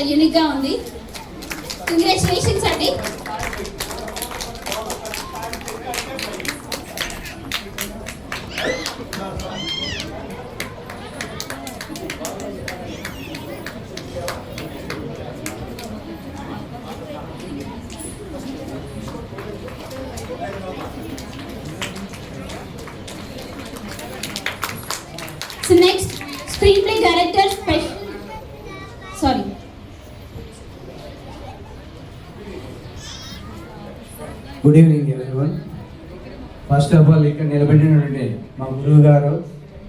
చాలా యూనిక్ గా ఉంది. కంగ్రాచులేషన్స్ అండి. So next, screenplay director special. Sorry. Good evening everyone. First of all ఇక్కడ నిలబడినటువంటి మా గురువు గారు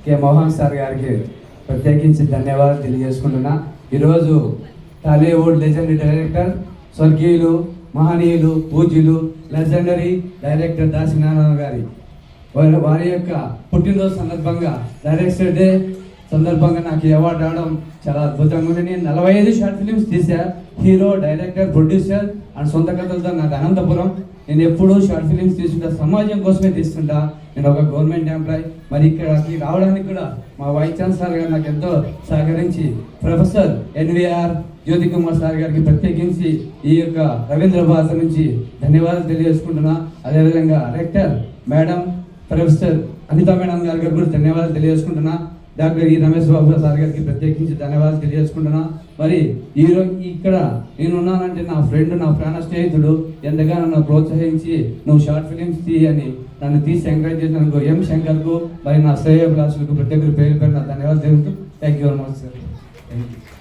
కె మోహన్ సార్ గారికి ప్రత్యేకించి ధన్యవాదాలు తెలియజేసుకుంటున్నా. ఈరోజు టాలీవుడ్ లెజెండరీ డైరెక్టర్ స్వర్గీయులు మహనీయులు పూజ్యులు లెజెండరీ డైరెక్టర్ దాసినారాయణ గారి వారి యొక్క పుట్టినరోజు సందర్భంగా డైరెక్టర్ డే సందర్భంగా నాకు ఈ అవార్డు రావడం చాలా అద్భుతంగా ఉంది. నేను 45 షార్ట్ ఫిలిమ్స్ తీసా. హీరో, డైరెక్టర్, ప్రొడ్యూసర్ అండ్ సొంత కథలతో నాకు అనంతపురం. నేను ఎప్పుడూ షార్ట్ ఫిలిమ్స్ తీసుకుంటా, సమాజం కోసమే తీస్తుంటా. నేను ఒక గవర్నమెంట్ ఎంప్లాయీ. మరి ఇక్కడికి రావడానికి కూడా మా వైస్ ఛాన్సలర్ గారు నాకు ఎంతో సహకరించి ప్రొఫెసర్ ఎన్విఆర్ జ్యోతి కుమార్ సార్ గారికి ప్రత్యేకించి ఈ యొక్క రవీంద్ర భారత నుంచి ధన్యవాదాలు తెలియజేసుకుంటున్నా. అదేవిధంగా rector madam professor Anita madam గారికి కూడా ధన్యవాదాలు తెలియజేసుకుంటున్నా. డాక్టర్ ఈ రమేష్ బాబు సార్ గారికి ప్రత్యేకించి ధన్యవాదాలు తెలియజేసుకుంటున్నా. మరి ఈరోజు ఇక్కడ నేనున్నానంటే నా ఫ్రెండ్, నా ప్రాణ స్నేహితుడు ఎంతగానో నన్ను ప్రోత్సహించి నువ్వు షార్ట్ ఫిలిమ్స్ తీయని నన్ను తీసి ఎంకరేజ్ చేసినందుకు ఎం శంకర్కు మరి నా శ్రేయోభిలాషులకు ప్రత్యేక పేరు నా ధన్యవాదాలు తెలుపుతూ thank you very much sir. Thank you.